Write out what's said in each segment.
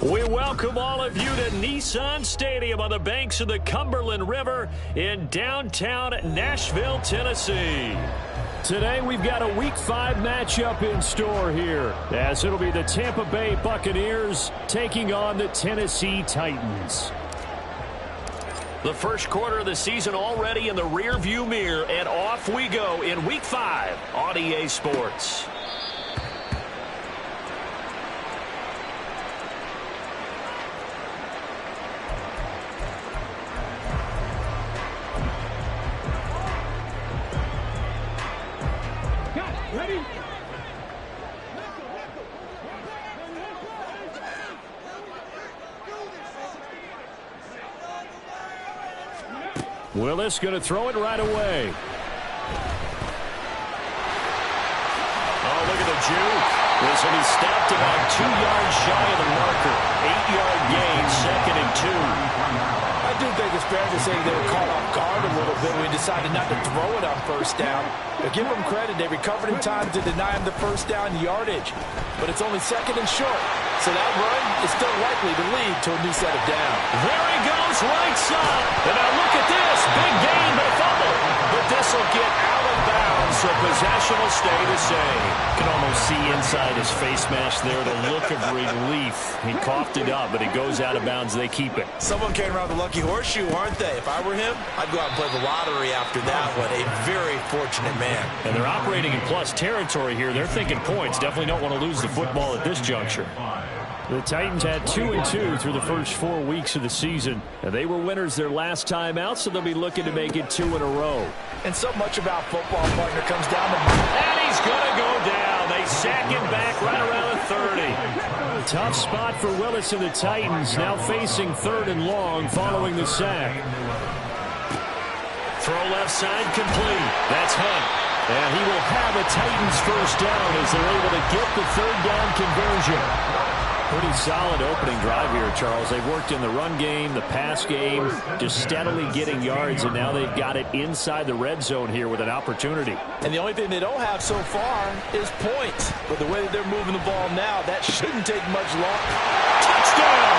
We welcome all of you to Nissan Stadium on the banks of the Cumberland River in downtown Nashville, Tennessee. Today we've got a Week 5 matchup in store here, as it'll be the Tampa Bay Buccaneers taking on the Tennessee Titans. The first quarter of the season already in the rearview mirror, and off we go in Week 5 on EA Sports. Ready? Willis going to throw it right away. Oh, look at the juke. This will be stopped about 2 yards shy of the marker. 8-yard gain, 2nd and 2. I do think it's fair to say they were caught off guard a little bit when we decided not to throw it on first down. But give them credit, they recovered in time to deny him the first down yardage. But it's only 2nd and short. So that run is still likely to lead to a new set of downs. There he goes, right side. And now look at this. Big gain, but a fumble. But this will get out of bounds, so possession will stay the same. You can almost see inside his face mask there the look of relief. He coughed it up, but it goes out of bounds. They keep it. Someone came around the lucky horseshoe, aren't they? If I were him, I'd go out and play the lottery after that one. A very fortunate man. And they're operating in plus territory here. They're thinking points. Definitely don't want to lose the football at this juncture. The Titans had 2-2 through the first 4 weeks of the season. And they were winners their last time out, so they'll be looking to make it 2 in a row. And so much about football, partner, comes down to... And he's going to go down. They sack him back right around the 30. Tough spot for Willis and the Titans, now facing 3rd and long following the sack. Throw left side complete. That's Hunt. And he will have a Titans first down as they're able to get the 3rd down conversion. Pretty solid opening drive here, Charles. They've worked in the run game, the pass game, just steadily getting yards, and now they've got it inside the red zone here with an opportunity. And the only thing they don't have so far is points. But the way that they're moving the ball now, that shouldn't take much longer. Touchdown!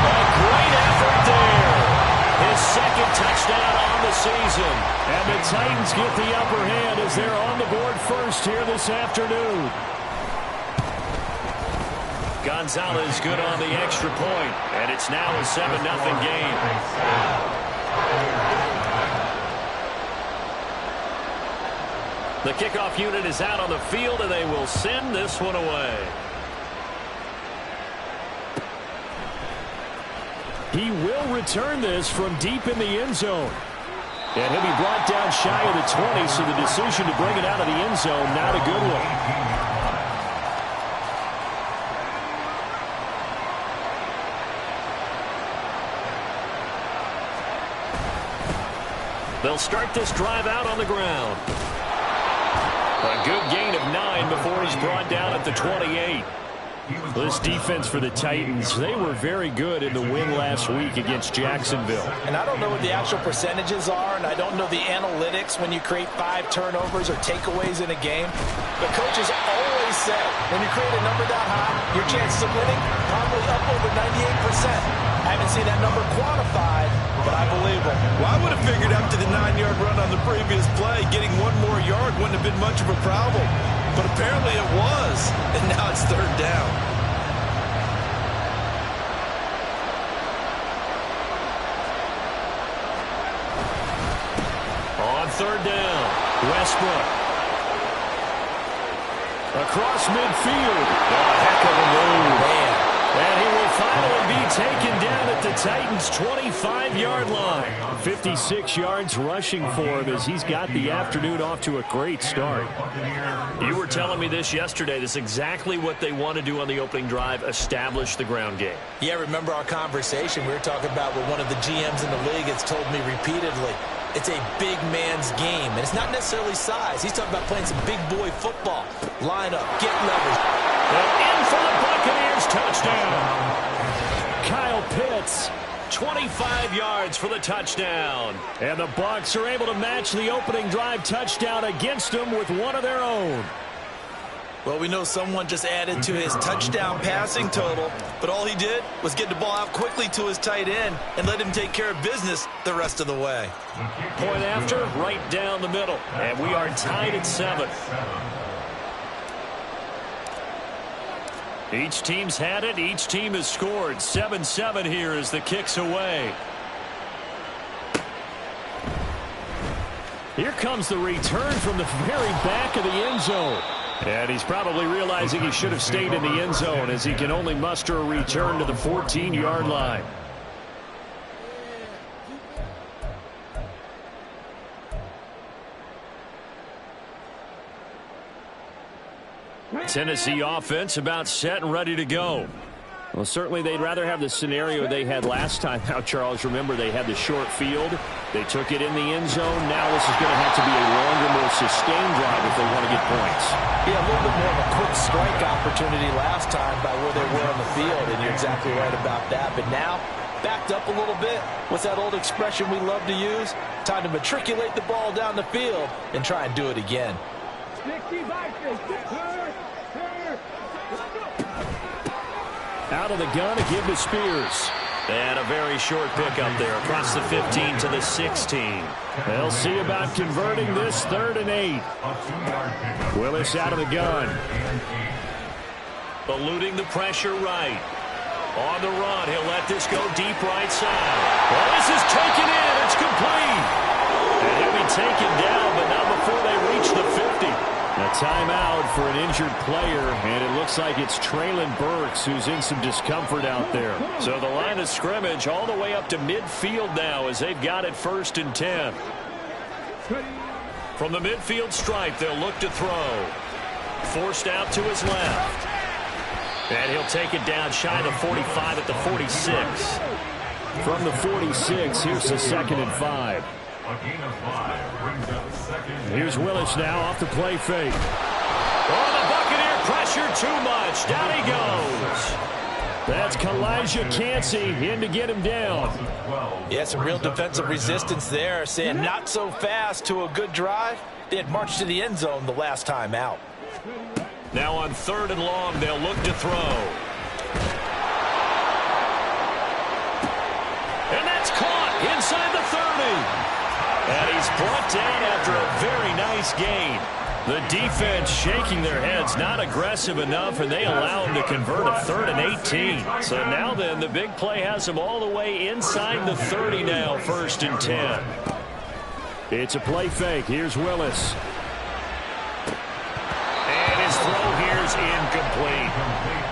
A great effort there. His 2nd touchdown on the season. And the Titans get the upper hand as they're on the board first here this afternoon. Gonzalez good on the extra point, and it's now a 7-0 game. The kickoff unit is out on the field, and they will send this one away. He will return this from deep in the end zone. And he'll be brought down shy of the 20, so the decision to bring it out of the end zone, not a good one. They'll start this drive out on the ground. A good gain of 9 before he's brought down at the 28. This defense for the Titans, they were very good in the win last week against Jacksonville. And I don't know what the actual percentages are, and I don't know the analytics when you create 5 turnovers or takeaways in a game. But coaches always say, when you create a number that high, your chances of winning probably up over 98%. I haven't seen that number quantified, but I believe it. Well, I would have figured after the 9-yard run on the previous play, getting 1 more yard wouldn't have been much of a problem. But apparently it was, and now it's 3rd down. On 3rd down, Westbrook. Across midfield. Oh, heck of a move. Man. And he will finally be taken down at the Titans' 25-yard line. 56 yards rushing for him as he's got the afternoon off to a great start. You were telling me this yesterday. This is exactly what they want to do on the opening drive, establish the ground game. Yeah, remember our conversation we were talking about with one of the GMs in the league has told me repeatedly. It's a big man's game, and it's not necessarily size. He's talking about playing some big boy football. Line up, get leverage. And in for the Buccaneers, touchdown. Kyle Pitts, 25 yards for the touchdown. And the Bucs are able to match the opening drive touchdown against them with one of their own. Well, we know someone just added to his touchdown passing total, but all he did was get the ball out quickly to his tight end and let him take care of business the rest of the way. Point after, right down the middle, and we are tied at 7. Each team's had it. Each team has scored. 7-7 here as the kick's away. Here comes the return from the very back of the end zone. And he's probably realizing he should have stayed in the end zone as he can only muster a return to the 14-yard line. Tennessee offense about set and ready to go. Well, certainly they'd rather have the scenario they had last time out, Charles. Remember, they had the short field. They took it in the end zone. Now this is going to have to be a longer, more sustained drive if they want to get points. Yeah, a little bit more of a quick strike opportunity last time by where they were on the field, and you're exactly right about that. But now, backed up a little bit. What's that old expression we love to use? Time to matriculate the ball down the field and try and do it again. Out of the gun to give to Spears. And a very short pickup there across the 15 to the 16. They'll see about converting this 3rd and 8. Willis out of the gun. Eluding the pressure right. On the run, he'll let this go deep right side. Well, this is taken in. It's complete. And he'll be taken down, but not before they reach the 50. A timeout for an injured player, and it looks like it's Traylon Burks who's in some discomfort out there. So the line of scrimmage all the way up to midfield now as they've got it 1st and 10. From the midfield stripe, they'll look to throw. Forced out to his left. And he'll take it down shy of the 45 at the 46. From the 46, here's the 2nd and 5. Here's Willis now off the play fake. Oh, the Buccaneer pressure too much. Down he goes. That's Kalijah Cansey in to get him down. Yeah, some real defensive resistance there, saying not so fast to a good drive. They had marched to the end zone the last time out. Now on 3rd and long, they'll look to throw. And that's caught inside the 30. And he's brought down after a very nice gain. The defense shaking their heads, not aggressive enough, and they allow him to convert a 3rd and 18. So now then, the big play has him all the way inside the 30 now, 1st and 10. It's a play fake. Here's Willis. And his throw here's incomplete.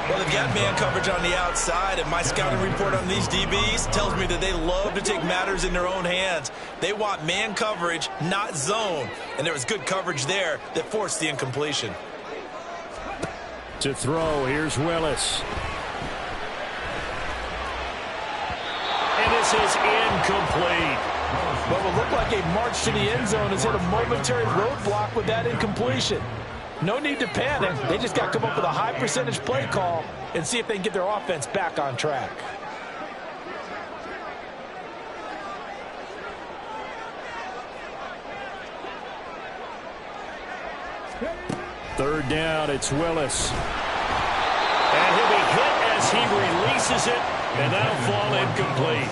Well, they've got man coverage on the outside, and my scouting report on these DBs tells me that they love to take matters in their own hands. They want man coverage, not zone. And there was good coverage there that forced the incompletion. To throw, here's Willis. And this is incomplete. What will look like a march to the end zone has hit a momentary roadblock with that incompletion. No need to panic. They just got to come up with a high percentage play call and see if they can get their offense back on track. Third down, it's Willis. And he'll be hit as he releases it, and that'll fall incomplete.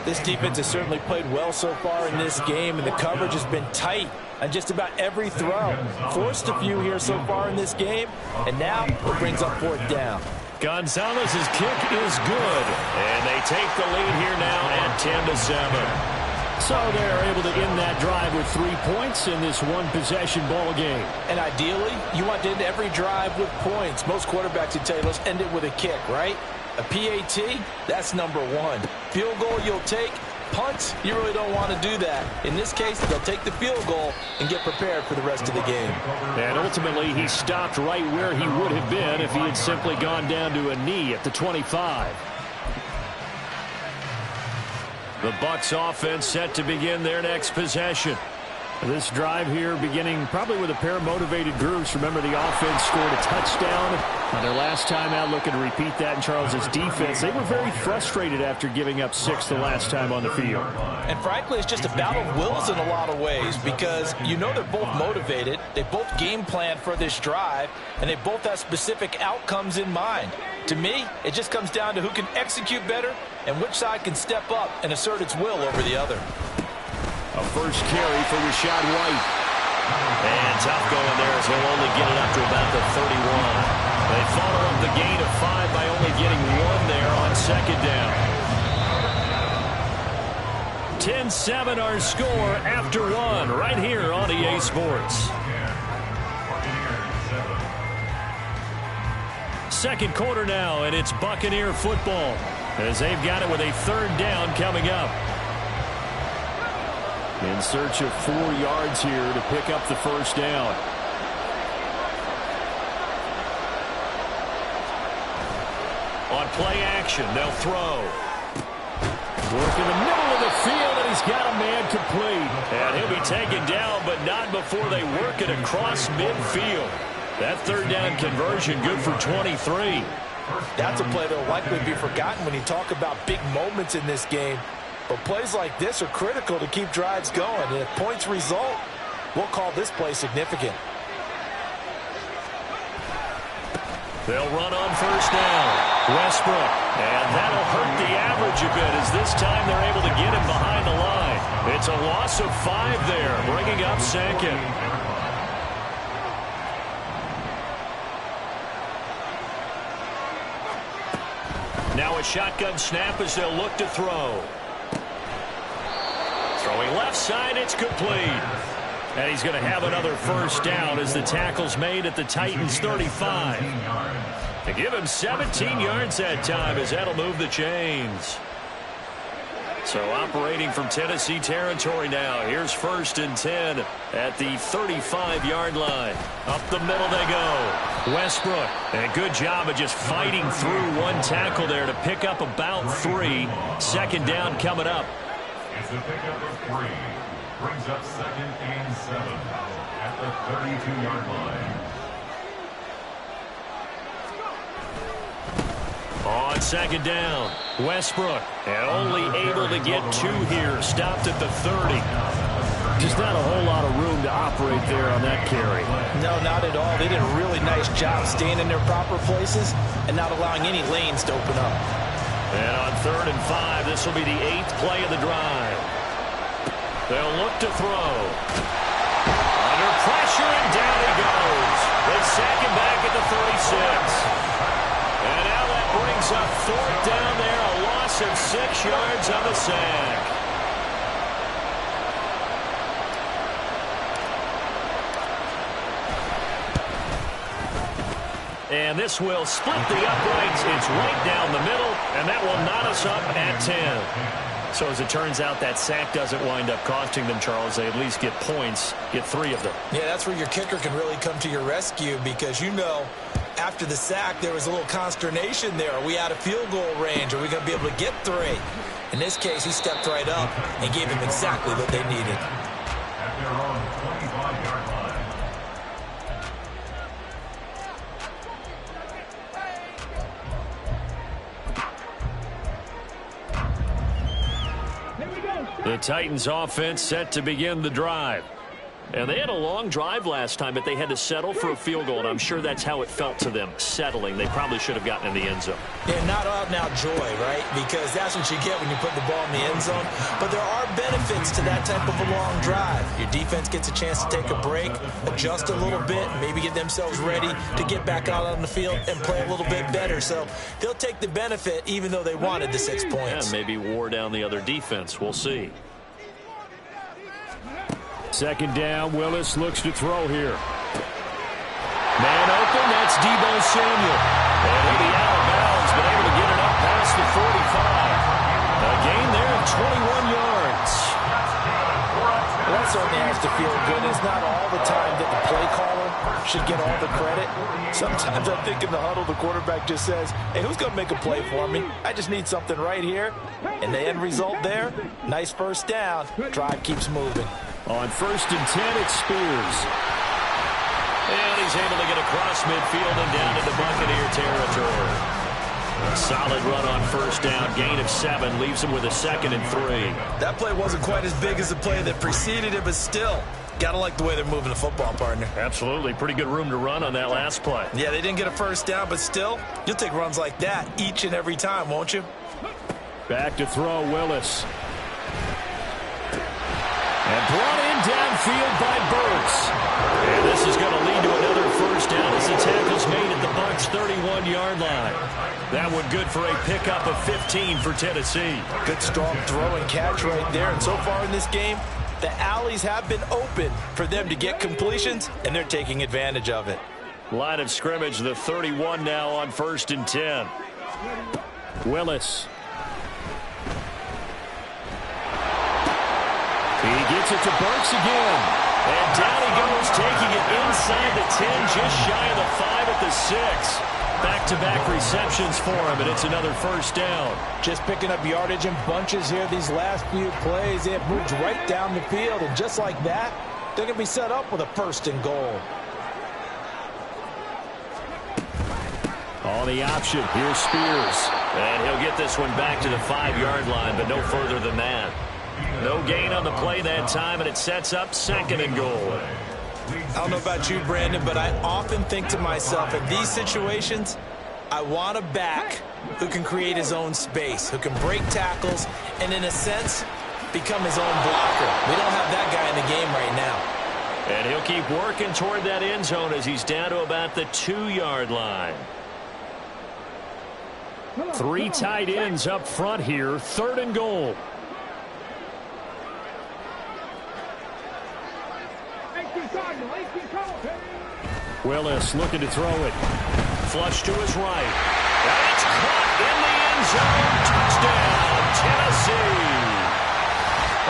This defense has certainly played well so far in this game, and the coverage has been tight on just about every throw. Forced a few here so far in this game, and now it brings up 4th down. Gonzalez's kick is good, and they take the lead here now at 10-7. So they're able to end that drive with 3 points in this one-possession ball game. And ideally, you want to end every drive with points. Most quarterbacks would tell you, let's end it with a kick, right? A PAT, that's number 1. Field goal you'll take. Punts, you really don't want to do that. In this case, they'll take the field goal and get prepared for the rest of the game. And ultimately, he stopped right where he would have been if he had simply gone down to a knee at the 25. The Bucs offense set to begin their next possession. This drive here beginning probably with a pair of motivated groups. Remember, the offense scored a touchdown On their last time out, looking to repeat that in Charles's defense. They were very frustrated after giving up 6 the last time on the field. And frankly, it's just a battle of wills in a lot of ways because you know they're both motivated. They both game plan for this drive, and they both have specific outcomes in mind. To me, it just comes down to who can execute better and which side can step up and assert its will over the other. A first carry for Rashad White. And tough going there as he'll only get it up to about the 31. They follow up the gain of 5 by only getting 1 there on second down. 10-7 our score after 1 right here on EA Sports. Second quarter now, and it's Buccaneer football as they've got it with a 3rd down coming up. In search of 4 yards here to pick up the first down. On play action, they'll throw. Work in the middle of the field, and he's got a man complete. And he'll be taken down, but not before they work it across midfield. That 3rd down conversion good for 23. That's a play that will likely be forgotten when you talk about big moments in this game. But plays like this are critical to keep drives going. And if points result, we'll call this play significant. They'll run on first down. Westbrook. And that'll hurt the average a bit as this time they're able to get him behind the line. It's a loss of 5 there, bringing up 2nd. Now a shotgun snap as they'll look to throw. Throwing left side, it's complete. And he's going to have another first down as the tackle's made at the Titans' 35. To give him 17 yards that time as that'll move the chains. So operating from Tennessee territory now. Here's 1st and 10 at the 35-yard line. Up the middle they go. Westbrook. And a good job of just fighting through one tackle there to pick up about 3. 2nd down coming up. It's a pickup of 3. Brings up 2nd and 7 at the 32-yard line. On 2nd down, Westbrook, and only able to get 2 here, stopped at the 30. Just not a whole lot of room to operate there on that carry. No, not at all. They did a really nice job staying in their proper places and not allowing any lanes to open up. And on 3rd and 5, this will be the 8th play of the drive. They'll look to throw. Under pressure, and down he goes. They sack him back at the 36. And now that brings up 4th down there, a loss of 6 yards on the sack. And this will split the uprights. It's right down the middle, and that will knot us up at 10. So as it turns out, that sack doesn't wind up costing them, Charles. They at least get points, get 3 of them. Yeah, that's where your kicker can really come to your rescue because, you know, after the sack, there was a little consternation there. Are we out of field goal range? Are we going to be able to get 3? In this case, he stepped right up and gave them exactly what they needed. At their own 25-yard line. The Titans offense set to begin the drive. And they had a long drive last time, but they had to settle for a field goal, and I'm sure that's how it felt to them, settling. They probably should have gotten in the end zone. Yeah, not out-and-out joy, right? Because that's what you get when you put the ball in the end zone. But there are benefits to that type of a long drive. Your defense gets a chance to take a break, adjust a little bit, maybe get themselves ready to get back out on the field and play a little bit better. So they'll take the benefit even though they wanted the 6 points. Yeah, maybe wore down the other defense. We'll see. 2nd down, Willis looks to throw here. Man open, that's Deebo Samuel. And he'll be out of bounds, but able to get it up past the 45. A gain there of 21 yards. Well, that certainly has to feel good. It's not all the time that the play caller should get all the credit. Sometimes I think in the huddle, the quarterback just says, hey, who's going to make a play for me? I just need something right here. And the end result there, nice first down. Drive keeps moving. On 1st and 10, it's Spears. And he's able to get across midfield and down into Buccaneer territory. A solid run on first down. Gain of 7 leaves him with a 2nd and 3. That play wasn't quite as big as the play that preceded it, but still, got to like the way they're moving the football, partner. Absolutely. Pretty good room to run on that last play. Yeah, they didn't get a first down, but still, you'll take runs like that each and every time, won't you? Back to throw, Willis. And brought in downfield by Burks. And this is going to lead to another first down as the tackle's made at the Bucs' 31-yard line. That one good for a pickup of 15 for Tennessee. Good strong throw and catch right there. And so far in this game, the alleys have been open for them to get completions, and they're taking advantage of it. Line of scrimmage, the 31 now on 1st and 10. Willis. He gets it to Burks again. And down he goes, taking it inside the 10, just shy of the 5 at the 6. Back-to-back receptions for him, and it's another first down. Just picking up yardage in bunches here these last few plays. They have moved right down the field, and just like that, they're going to be set up with a 1st and goal. On the option, here's Spears. And he'll get this one back to the 5-yard line, but no further than that. No gain on the play that time, and it sets up 2nd and goal. I don't know about you, Brandon, but I often think to myself, in these situations, I want a back who can create his own space, who can break tackles, and in a sense, become his own blocker. We don't have that guy in the game right now. And he'll keep working toward that end zone as he's down to about the 2-yard line. 3 tight ends up front here, 3rd and goal. Willis looking to throw it. Flush to his right. And it's caught in the end zone. Touchdown, Tennessee.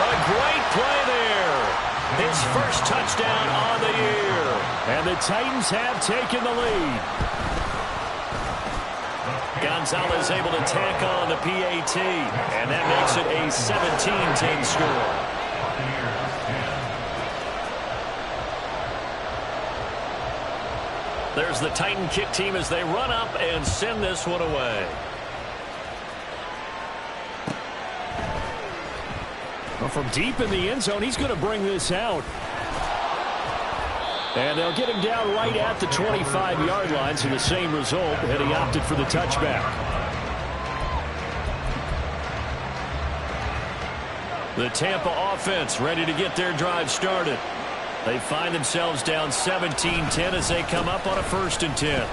A great play there. His first touchdown on the year. And the Titans have taken the lead. Gonzalez able to tack on the PAT. And that makes it a 17-10 score. There's the Titan kick team as they run up and send this one away. Well, from deep in the end zone, he's going to bring this out. And they'll get him down right at the 25-yard line, so the same result, and he opted for the touchback. The Tampa offense ready to get their drive started. They find themselves down 17-10 as they come up on a 1st and 10.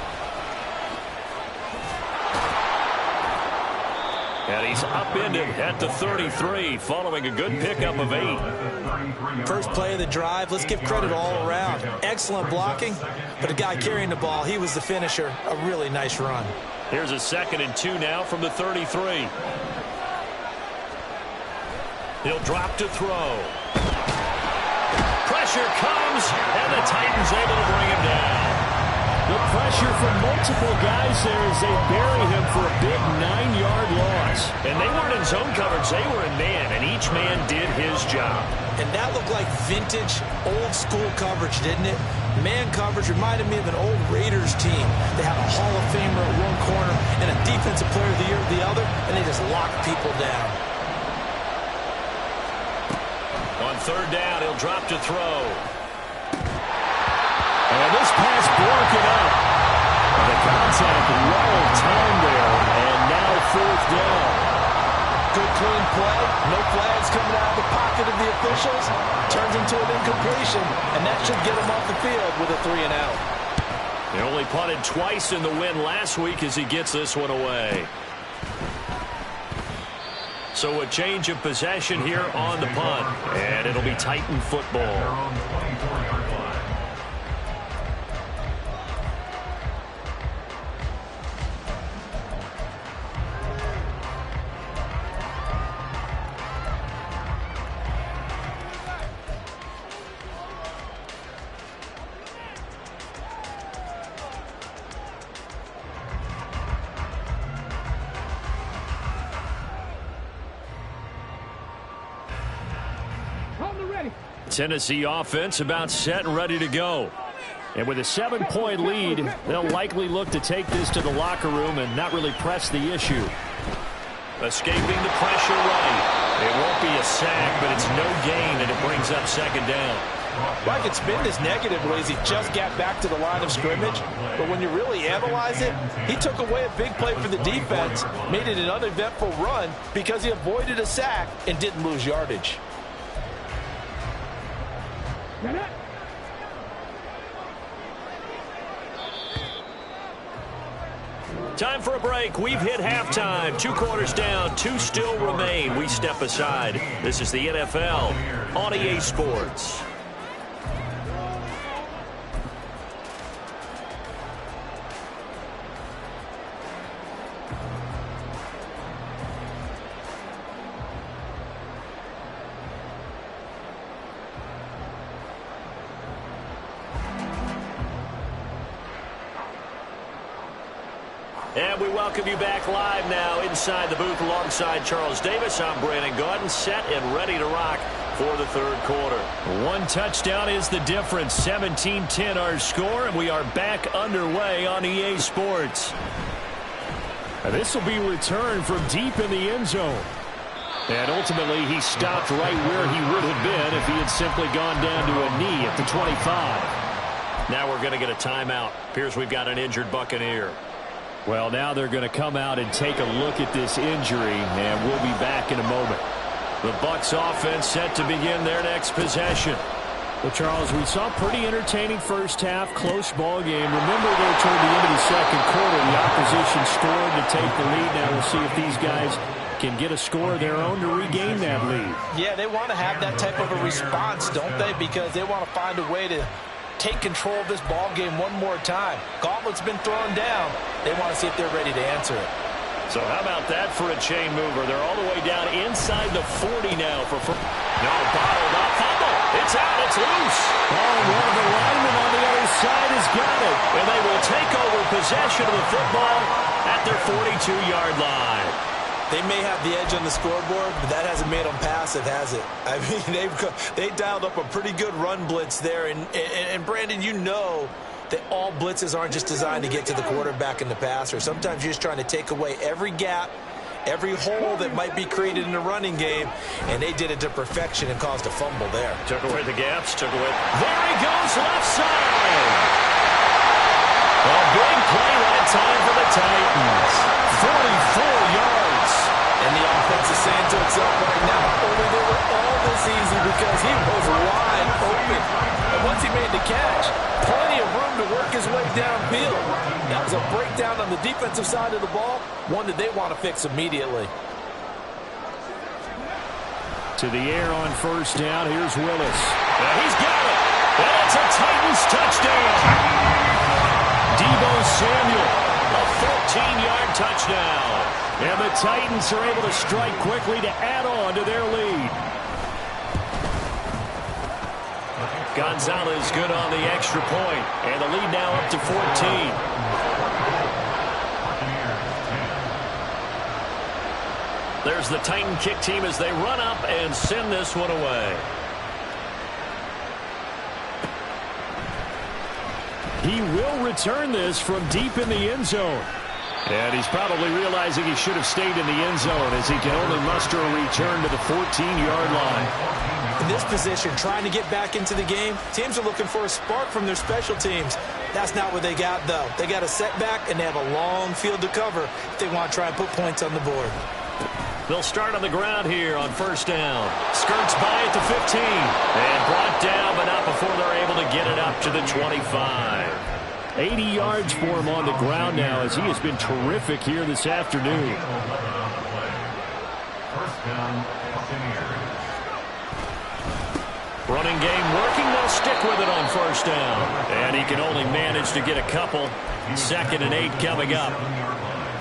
And he's upended at the 33 following a good pickup of 8. First play of the drive, let's give credit all around. Excellent blocking, but the guy carrying the ball, he was the finisher. A really nice run. Here's a 2nd and 2 now from the 33. He'll drop to throw. Pressure comes, and the Titans able to bring him down. The pressure from multiple guys there as they bury him for a big 9-yard loss. And they weren't in zone coverage, they were in man, and each man did his job. And that looked like vintage, old-school coverage, didn't it? Man coverage reminded me of an old Raiders team. They had a Hall of Famer at one corner and a Defensive Player of the Year at the other, and they just locked people down. On 3rd down, he'll drop to throw. And this pass broken up. The contact well timed there, and now 4th down. Good clean play. No flags coming out of the pocket of the officials. Turns into an incompletion, and that should get him off the field with a 3 and out. He only punted twice in the win last week as he gets this one away. So a change of possession here on the punt, and it'll be Titan football. Tennessee offense about set and ready to go. And with a 7-point lead, they'll likely look to take this to the locker room and not really press the issue. Escaping the pressure right. It won't be a sack, but it's no gain, and it brings up second down. Well, I could spin this negatively as he just got back to the line of scrimmage. But when you really analyze it, he took away a big play for the defense, made it an uneventful run because he avoided a sack and didn't lose yardage. Time for a break. We've hit halftime. 2 quarters down. 2 still remain. We step aside. This is the NFL on EA Sports. And we welcome you back live now inside the booth alongside Charles Davis. I'm Brandon Gaudin, set and ready to rock for the third quarter. 1 touchdown is the difference. 17-10 our score, and we are back underway on EA Sports. This will be returned from deep in the end zone. And ultimately, he stopped right where he would have been if he had simply gone down to a knee at the 25. Now we're going to get a timeout. Appears we've got an injured Buccaneer. Well, now they're going to come out and take a look at this injury, and we'll be back in a moment. The Bucs offense set to begin their next possession. Well, Charles, we saw a pretty entertaining first half, close ball game. Remember, though, toward the end of the second quarter, the opposition scored to take the lead. Now we'll see if these guys can get a score of their own to regain that lead. Yeah, they want to have that type of a response, don't they? Because they want to find a way to take control of this ball game one more time. Gauntlet's been thrown down. They want to see if they're ready to answer it. So how about that for a chain mover? They're all the way down inside the 40 now. No, bottled up. Fumble. It's out. It's loose. Oh, one of the linemen on the other side has got it. And they will take over possession of the football at their 42-yard line. They may have the edge on the scoreboard, but that hasn't made them passive, has it? I mean, they dialed up a pretty good run blitz there. And Brandon, you know that all blitzes aren't just designed to get to the quarterback in the passer. Sometimes you're just trying to take away every gap, every hole that might be created in the running game, and they did it to perfection and caused a fumble there. Took away the gaps, took away. There he goes, left side. A big play that time for the Titans. 44 yards. And the offense is saying to itself right now, only they were all this easy because he was wide open. And once he made the catch, plenty of room to work his way downfield. That was a breakdown on the defensive side of the ball, one that they want to fix immediately. To the air on first down. Here's Willis. And he's got it. And it's a Titans touchdown. Deebo Samuel, a 14-yard touchdown. And the Titans are able to strike quickly to add on to their lead. Gonzalez good on the extra point. And the lead now up to 14. There's the Titan kick team as they run up and send this one away. He will return this from deep in the end zone. And he's probably realizing he should have stayed in the end zone as he can only muster a return to the 14-yard line. In this position, trying to get back into the game, teams are looking for a spark from their special teams. That's not what they got, though. They got a setback, and they have a long field to cover if they want to try and put points on the board. They'll start on the ground here on first down. Skirts by at the 15. And brought down, but not before they're able to get it up to the 25. 80 yards for him on the ground now as he has been terrific here this afternoon. First down, Buccaneers. Running game working. They'll stick with it on first down. And he can only manage to get a couple. 2nd and 8 coming up.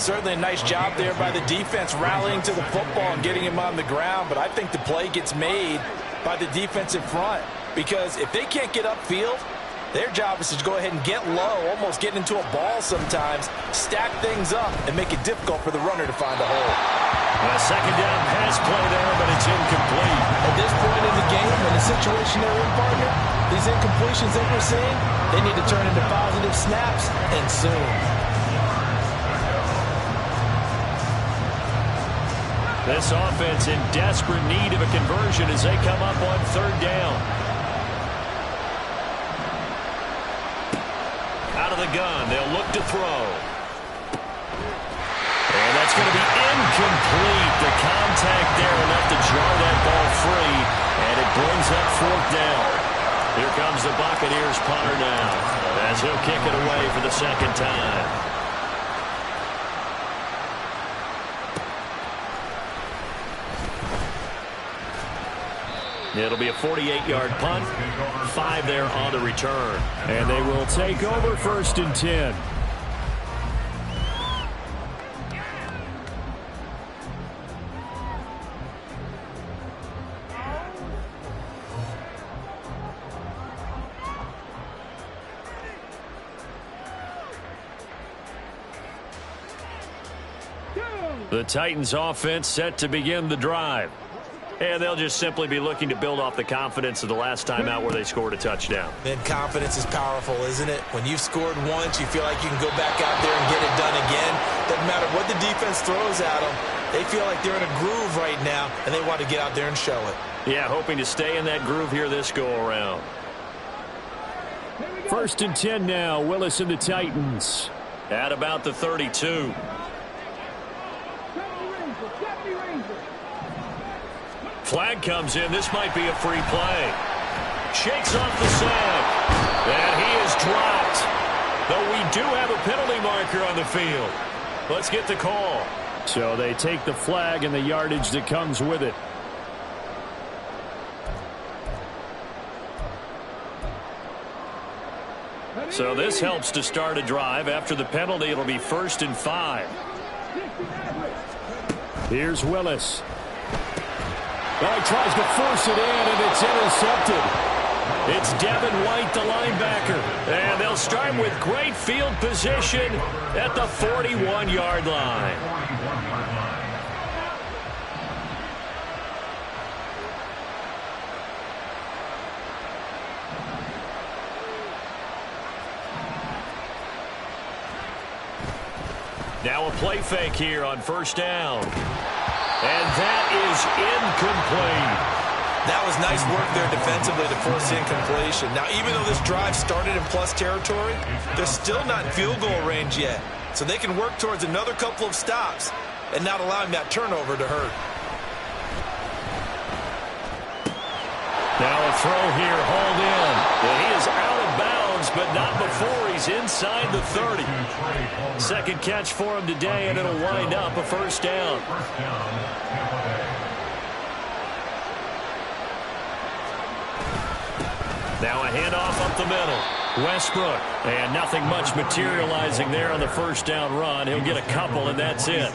Certainly a nice job there by the defense rallying to the football and getting him on the ground. But I think the play gets made by the defensive front. Because if they can't get upfield, their job is to go ahead and get low, almost get into a ball sometimes, stack things up, and make it difficult for the runner to find a hole. A second down pass play there, but it's incomplete. At this point in the game, in the situation they're in, partner, the these incompletions that we're seeing, they need to turn into positive snaps, and soon. This offense in desperate need of a conversion as they come up on third down. Out of the gun, they'll look to throw. And that's going to be incomplete. The contact there enough to jar that ball free, and it brings up fourth down. Here comes the Buccaneers punter now, as he'll kick it away for the second time. It'll be a 48-yard punt, 5 there on the return. And they will take over 1st and 10. The Titans offense set to begin the drive. And they'll just simply be looking to build off the confidence of the last time out where they scored a touchdown. Man, confidence is powerful, isn't it? When you've scored once, you feel like you can go back out there and get it done again. Doesn't matter what the defense throws at them. They feel like they're in a groove right now, and they want to get out there and show it. Yeah, hoping to stay in that groove here this go-around. 1st and 10 now. Willis and the Titans. At about the 32. Flag comes in. This might be a free play. Shakes off the sack. And he is dropped. Though we do have a penalty marker on the field. Let's get the call. So they take the flag and the yardage that comes with it. So this helps to start a drive. After the penalty, it'll be 1st and 5. Here's Willis. Oh, he tries to force it in, and it's intercepted. It's Devin White, the linebacker. And they'll start with great field position at the 41-yard line. Now a play fake here on 1st down. And that is incomplete. That was nice work there defensively to force incompletion. Now, even though this drive started in plus territory, they're still not in field goal range yet. So they can work towards another couple of stops and not allowing that turnover to hurt. Now a throw here, hauled in. And he is out of bounds, but not before he's inside the 30. Second catch for him today, and it'll wind up a 1st down. Now a handoff up the middle. Westbrook. And nothing much materializing there on the 1st down run. He'll get a couple, and that's it.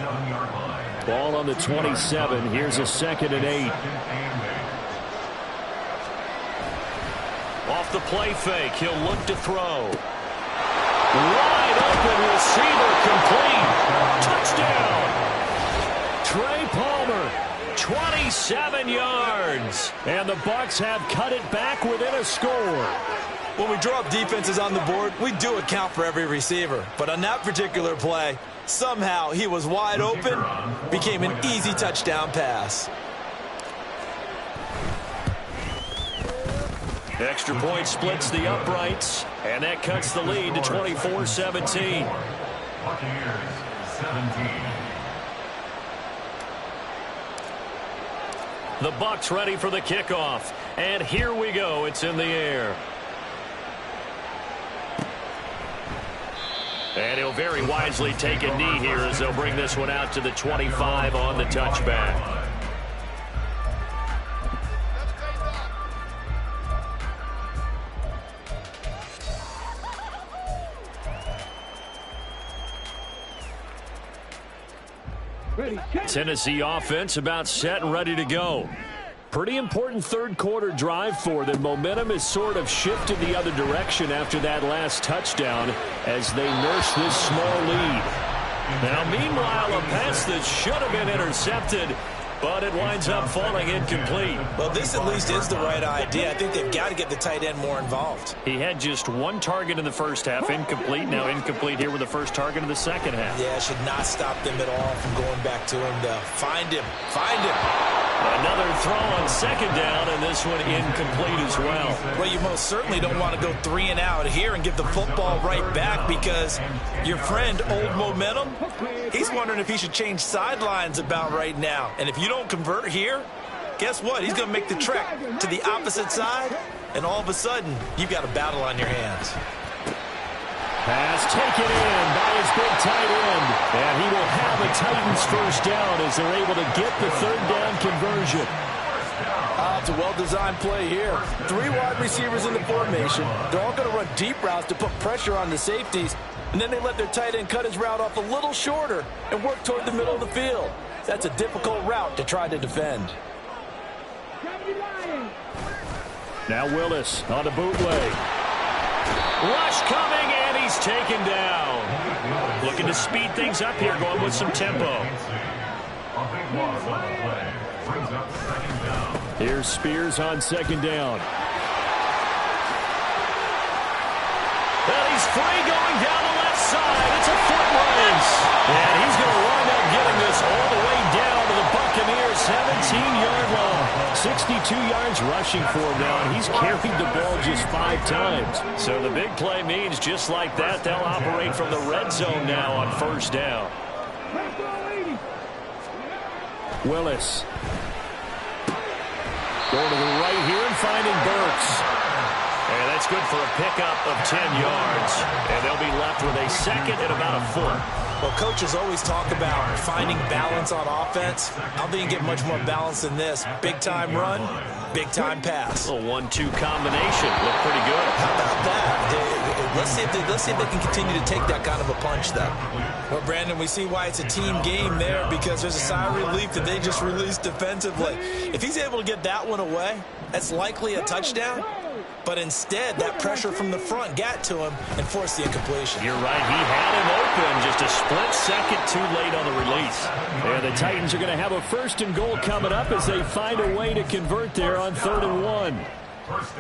Ball on the 27. Here's a 2nd and 8. Off the play fake, he'll look to throw. Wide open receiver, complete. Touchdown. Trey Palmer, 27 yards. And the Bucs have cut it back within a score. When we draw up defenses on the board, we do account for every receiver. But on that particular play, somehow he was wide open, became an easy touchdown pass. Extra point splits the uprights, and that cuts the lead to 24-17. Buccaneers 17. The Bucs ready for the kickoff, and here we go. It's in the air. And he'll very wisely take a knee here as they'll bring this one out to the 25 on the touchback. Tennessee offense about set and ready to go. Pretty important third quarter drive for them. Momentum has sort of shifted the other direction after that last touchdown as they nurse this small lead. Now, meanwhile, a pass that should have been intercepted but it winds up falling incomplete. Well, this at least is the right idea. I think they've got to get the tight end more involved. He had just one target in the first half, incomplete. Now incomplete here with the first target of the second half. Yeah, should not stop them at all from going back to him, though. Find him. Find him. Another throw on second down, and this one incomplete as well. Well, you most certainly don't want to go 3 and out here and give the football right back, because your friend, Old Momentum, he's wondering if he should change sidelines about right now. And if you don't convert here, guess what? He's going to make the trek to the opposite side, and all of a sudden, you've got a battle on your hands. Pass taken in by his big tight end. And he will have a Titans first down as they're able to get the third down conversion. It's a well-designed play here. 3 wide receivers in the formation. They're all going to run deep routes to put pressure on the safeties. And then they let their tight end cut his route off a little shorter and work toward the middle of the field. That's a difficult route to try to defend. Now Willis on a bootleg. Rush coming, and he's taken down. Looking to speed things up here, going with some tempo. Here's Spears on second down. And he's free going down the left side. It's a foot race. And he's going to wind up getting this all the way down to the Buccaneers' 17-yard line. 62 yards rushing for him now, and he's carried the ball just 5 times. So the big play means just like that, they'll operate from the red zone now on first down. Willis. Going to the right here and finding Burks. And that's good for a pickup of 10 yards. And they'll be left with a second and about a foot. Well, coaches always talk about finding balance on offense. I don't think you get much more balance than this. Big-time run, big-time pass. A 1-2 combination. Look pretty good. How about that? Let's see if they can continue to take that kind of a punch, though. Well, Brandon, we see why it's a team game there, because there's a sigh of relief that they just released defensively. If he's able to get that one away, that's likely a touchdown. But instead, that pressure from the front got to him and forced the incompletion. You're right. He had him open, just a split second too late on the release. And the Titans are going to have a first and goal coming up as they find a way to convert there on 3rd and 1.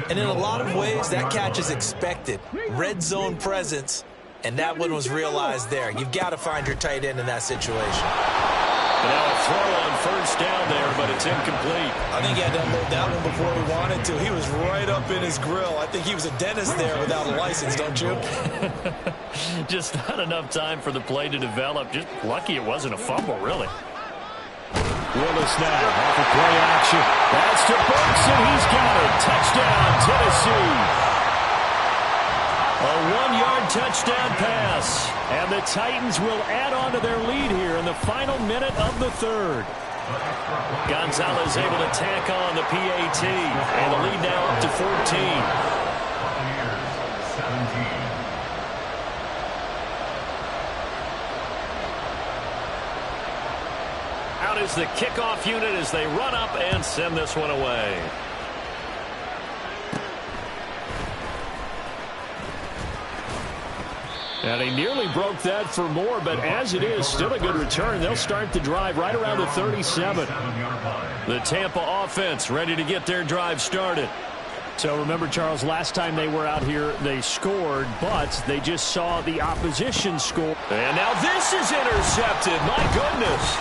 And in a lot of ways, that catch is expected. Red zone presence, and that one was realized there. You've got to find your tight end in that situation. And now a throw on first down there, but it's incomplete. I think he had to unload that one before he wanted to. He was right up in his grill. I think he was a dentist there without a license, don't you? Just not enough time for the play to develop. Just lucky it wasn't a fumble, really. Willis now off of play action. That's to Burks, and he's got it. Touchdown, Tennessee. A 1-yard touchdown pass. And the Titans will add on to their lead here in the final minute of the 3rd. Gonzalez able to tack on the PAT. And the lead now up to 14. Out is the kickoff unit as they run up and send this one away. And he nearly broke that for more, but as it is, still a good return. They'll start the drive right around the 37. The Tampa offense ready to get their drive started. So remember, Charles, last time they were out here, they scored, but they just saw the opposition score. And now this is intercepted. My goodness.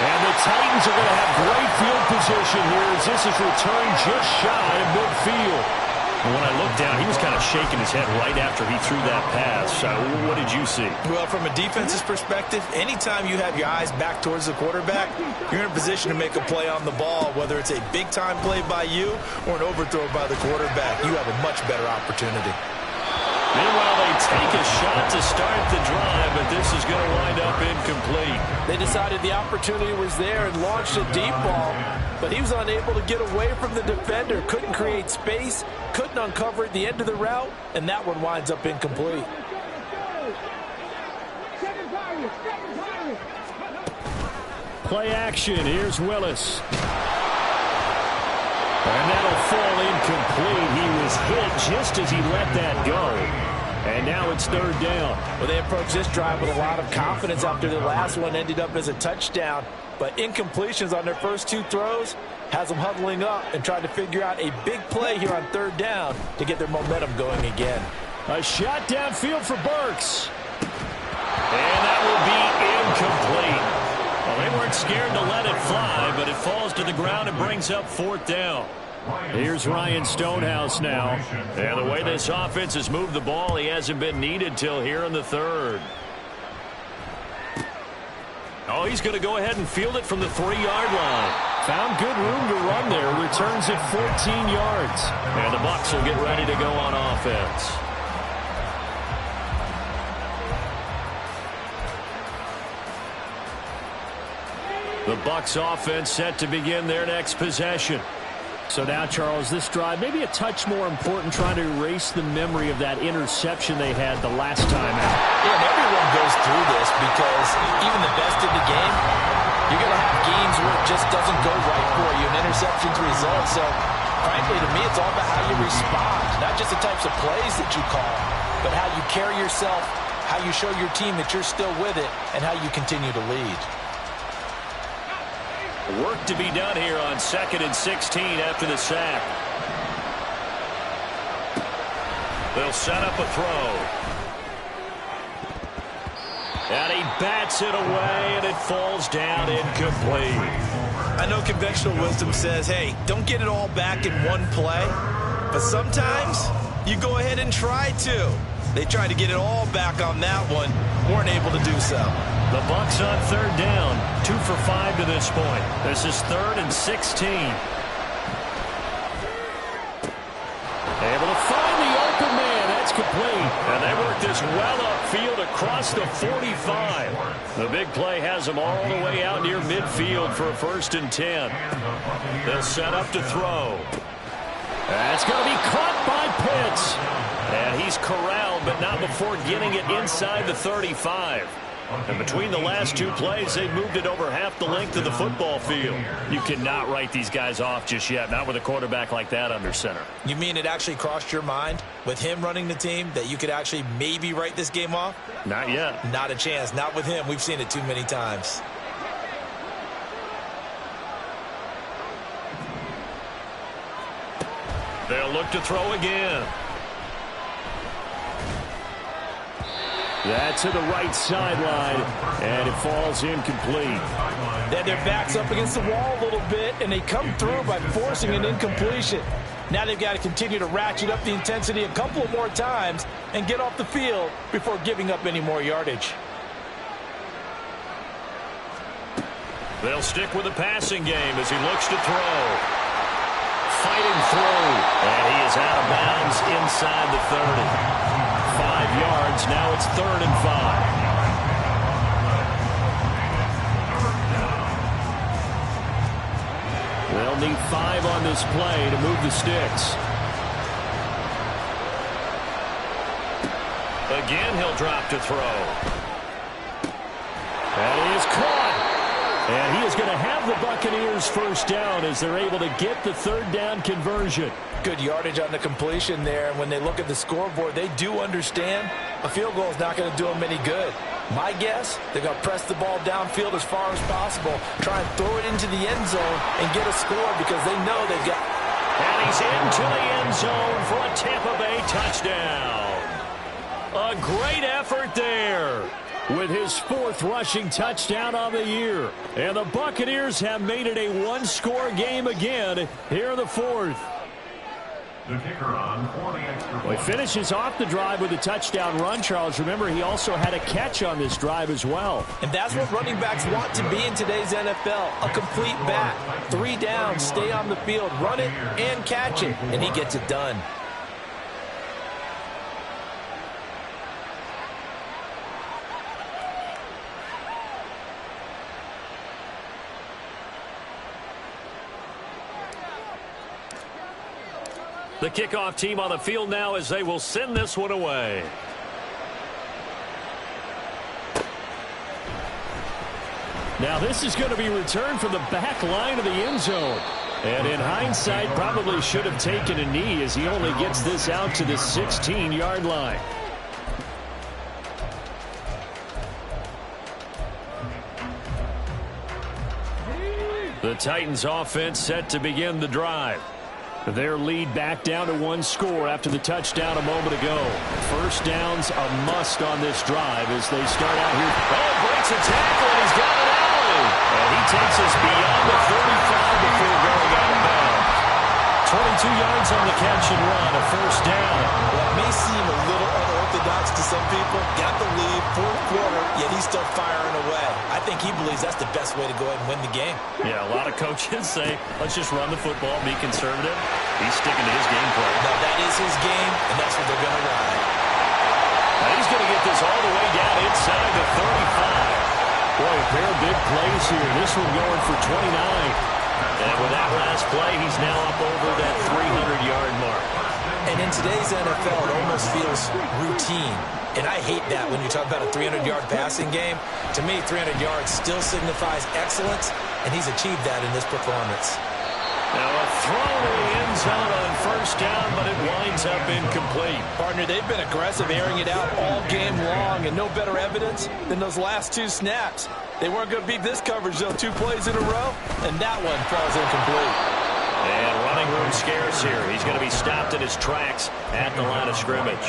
And the Titans are going to have great field position here as this is returned just shy of midfield. And when I looked down, he was kind of shaking his head right after he threw that pass. What did you see? Well, from a defense's perspective, anytime you have your eyes back towards the quarterback, you're in a position to make a play on the ball, whether it's a big-time play by you or an overthrow by the quarterback. You have a much better opportunity. Meanwhile, they take a shot to start the drive, but this is going to wind up incomplete. They decided the opportunity was there and launched a deep ball, but he was unable to get away from the defender, couldn't create space, couldn't uncover at the end of the route, and that one winds up incomplete. Play action. Here's Willis. And that'll fall incomplete. He was hit just as he let that go. And now it's 3rd down. Well, they approached this drive with a lot of confidence after the last one ended up as a touchdown. but incompletions on their first 2 throws has them huddling up and trying to figure out a big play here on 3rd down to get their momentum going again. A shot downfield for Burks. And that will be incomplete. Well, they weren't scared to let it fly, but it falls to the ground and brings up 4th down. Here's Ryan Stonehouse now. And the way this offense has moved the ball, he hasn't been needed till here in the 3rd. Oh, he's going to go ahead and field it from the 3-yard line. Found good room to run there. Returns it 14 yards. And the Bucs will get ready to go on offense. The Bucs offense set to begin their next possession. So now, Charles, this drive maybe a touch more important, trying to erase the memory of that interception they had the last time out. Yeah, and everyone goes through this because even the best in the game, you're going to have games where it just doesn't go right for you, and interceptions result. So, frankly, to me, it's all about how you respond, not just the types of plays that you call, but how you carry yourself, how you show your team that you're still with it, and how you continue to lead. Work to be done here on 2nd and 16 after the sack. They'll set up a throw. And he bats it away, and it falls down incomplete. I know conventional wisdom says, hey, don't get it all back in one play. But sometimes you go ahead and try to. They tried to get it all back on that one. Weren't able to do so. The Bucs on 3rd down, 2 for 5 to this point. This is 3rd and 16. Able to find the open man. That's complete. And they work this well upfield across the 45. The big play has them all the way out near midfield for a 1st and 10. They'll set up to throw. That's going to be caught by Pitts. And he's corralled, but not before getting it inside the 35. And between the last 2 plays, they've moved it over half the length of the football field. You cannot write these guys off just yet, not with a quarterback like that under center. You mean it actually crossed your mind with him running the team that you could actually maybe write this game off? Not yet. Not a chance. Not with him. We've seen it too many times. They'll look to throw again. That's to the right sideline, and it falls incomplete. Then their back's up against the wall a little bit, and they come through by forcing an incompletion. Now they've got to continue to ratchet up the intensity a couple of more times and get off the field before giving up any more yardage. They'll stick with the passing game as he looks to throw. Fighting through, and he is out of bounds inside the 30. 5 yards, now it's 3rd and 5. They'll need 5 on this play to move the sticks. Again, he'll drop to throw. And he is caught. And he is going to have the Buccaneers 1st down as they're able to get the 3rd down conversion. Good yardage on the completion there. And when they look at the scoreboard, they do understand a field goal is not going to do them any good. My guess, they're going to press the ball downfield as far as possible, try and throw it into the end zone and get a score because they know they've got. And he's into the end zone for a Tampa Bay touchdown. A great effort there with his 4th rushing touchdown on the year. And the Buccaneers have made it a 1-score game again here in the 4th. The kicker on for the extra point. Well, he finishes off the drive with a touchdown run, Charles. Remember, he also had a catch on this drive as well. And that's what running backs want to be in today's NFL, a complete back. 3 downs, stay on the field, run it and catch it, and he gets it done. The kickoff team on the field now as they will send this one away. Now this is going to be returned from the back line of the end zone. And in hindsight, probably should have taken a knee as he only gets this out to the 16-yard line. Titans offense set to begin the drive. Their lead back down to one score after the touchdown a moment ago. First down's a must on this drive as they start out here. Oh, breaks a tackle, and he's got an alley. And he takes us beyond the 35 before going out of bounds. 22 yards on the catch and run, a first down. Well, it may seem a little unorthodox to some people. Got the lead, fourth quarter, yet he's still firing away. I think he believes that's the best way to go ahead and win the game. Yeah, a lot of coaches say, let's just run the football, be conservative. He's sticking to his game plan. Now, that is his game, and that's what they're going to run. Now he's going to get this all the way down inside the 35. Boy, a pair of big plays here. This one going for 29. And with that last play, he's now up over that 300-yard mark. And in today's NFL, it almost feels routine. And I hate that when you talk about a 300-yard passing game. To me, 300 yards still signifies excellence, and he's achieved that in this performance. Now a throw to the end zone on first down, but it winds up incomplete. Partner, they've been aggressive, airing it out all game long, and no better evidence than those last two snaps. They weren't going to beat this coverage, though, 2 plays in a row, and that one falls incomplete. And running room scarce here. He's going to be stopped in his tracks at the line of scrimmage.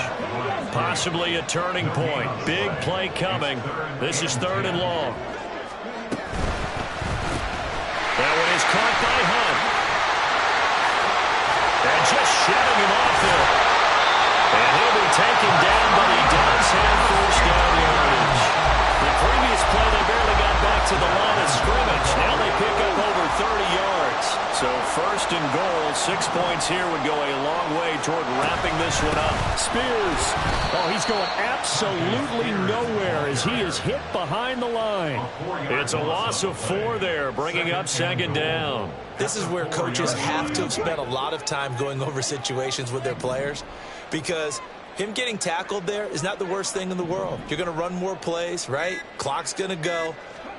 Possibly a turning point. Big play coming. This is 3rd and long. That one is caught by Hunt. And just shutting him off there. And he'll be taken down, but he does have first down yardage. The previous play, they barely got back to the line of scrimmage. Now they pick up over 30 yards. So 1st and goal, 6 points here would go a long way toward wrapping this one up. Spears. Oh, he's going absolutely nowhere as he is hit behind the line. It's a loss of 4 there, bringing up 2nd down. This is where coaches have to have spent a lot of time going over situations with their players, because him getting tackled there is not the worst thing in the world. You're going to run more plays, right? Clock's going to go.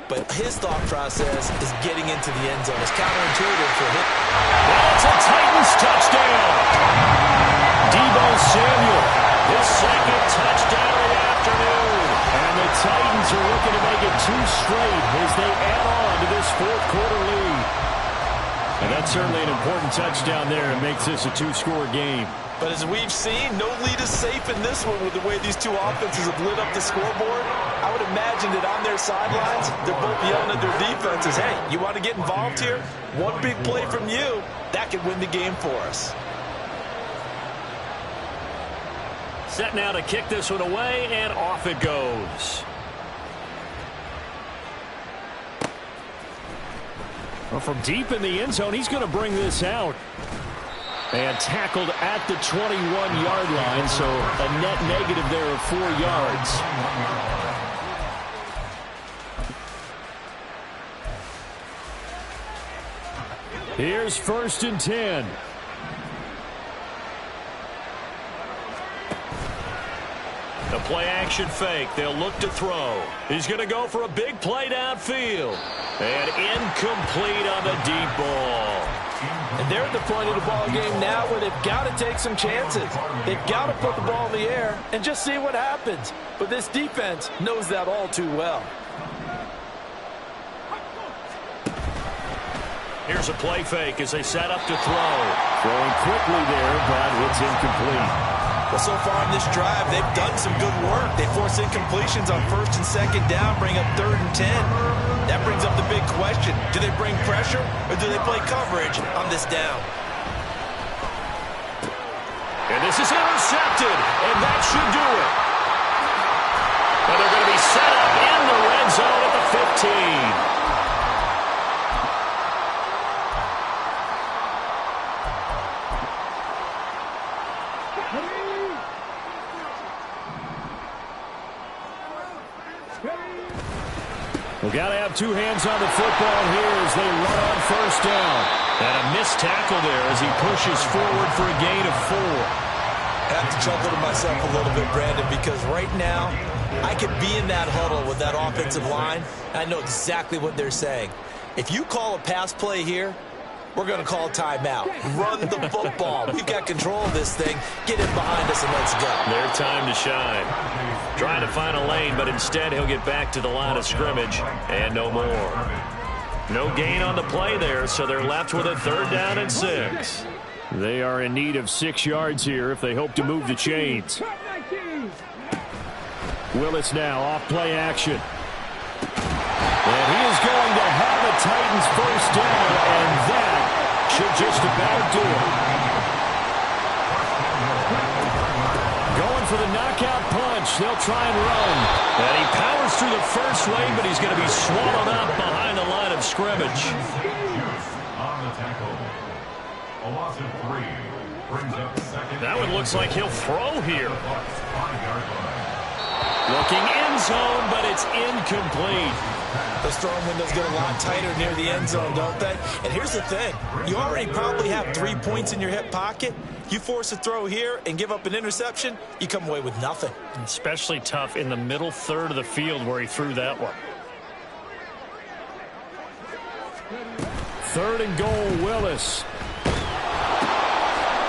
But his thought process is getting into the end zone. It's counterintuitive for him. That's a Titans touchdown. Deebo Samuel, his 2nd touchdown of the afternoon. And the Titans are looking to make it 2 straight as they add on to this 4th quarter lead. And that's certainly an important touchdown there. It makes this a 2-score game. But as we've seen, no lead is safe in this one with the way these two offenses have lit up the scoreboard. I would imagine that on their sidelines, they're both yelling at their defenses, hey, you want to get involved here? One big play from you, that could win the game for us. Set now to kick this one away, and off it goes. Well, from deep in the end zone, he's going to bring this out. And tackled at the 21-yard line, so a net negative there of 4 yards. Here's 1st and 10. The play-action fake. They'll look to throw. He's going to go for a big play downfield. And incomplete on the deep ball. And they're at the point of the ball game now where they've got to take some chances. They've got to put the ball in the air and just see what happens. But this defense knows that all too well. Here's a play fake as they set up to throw. Throwing quickly there, but it's incomplete. Well, so far in this drive, they've done some good work. They force incompletions on 1st and 2nd down, bring up 3rd and 10. That brings up the big question. Do they bring pressure or do they play coverage on this down? And this is intercepted, and that should do it. And they're going to be set up in the red zone at the 15. We've got to have 2 hands on the football here as they run on 1st down. And a missed tackle there as he pushes forward for a gain of 4. I have to chuckle to myself a little bit, Brandon, because right now I could be in that huddle with that offensive line. I know exactly what they're saying. If you call a pass play here, we're going to call timeout. Run the football. We've got control of this thing. Get in behind us and let's go. Their time to shine. Trying to find a lane, but instead he'll get back to the line of scrimmage and no more. No gain on the play there, so they're left with a 3rd down and 6. They are in need of 6 yards here if they hope to move the chains. Willis now off play action. And he is going to have a Titans 1st down, and that should just about do it. Going for the knockout punch. They'll try and run. And he powers through the first wave, but he's going to be swallowed up behind the line of scrimmage. On the tackle. A loss of 3 brings up 2nd. That one looks like he'll throw here. 5-yard line. Looking end zone, but it's incomplete. Those throwing windows get a lot tighter near the end zone, don't they? And here's the thing. You already probably have 3 points in your hip pocket. You force a throw here and give up an interception, you come away with nothing. Especially tough in the middle 3rd of the field where he threw that one. 3rd and goal, Willis.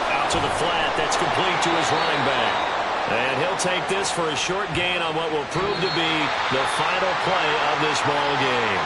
Out to the flat. That's complete to his running back. And he'll take this for a short gain on what will prove to be the final play of this ball game.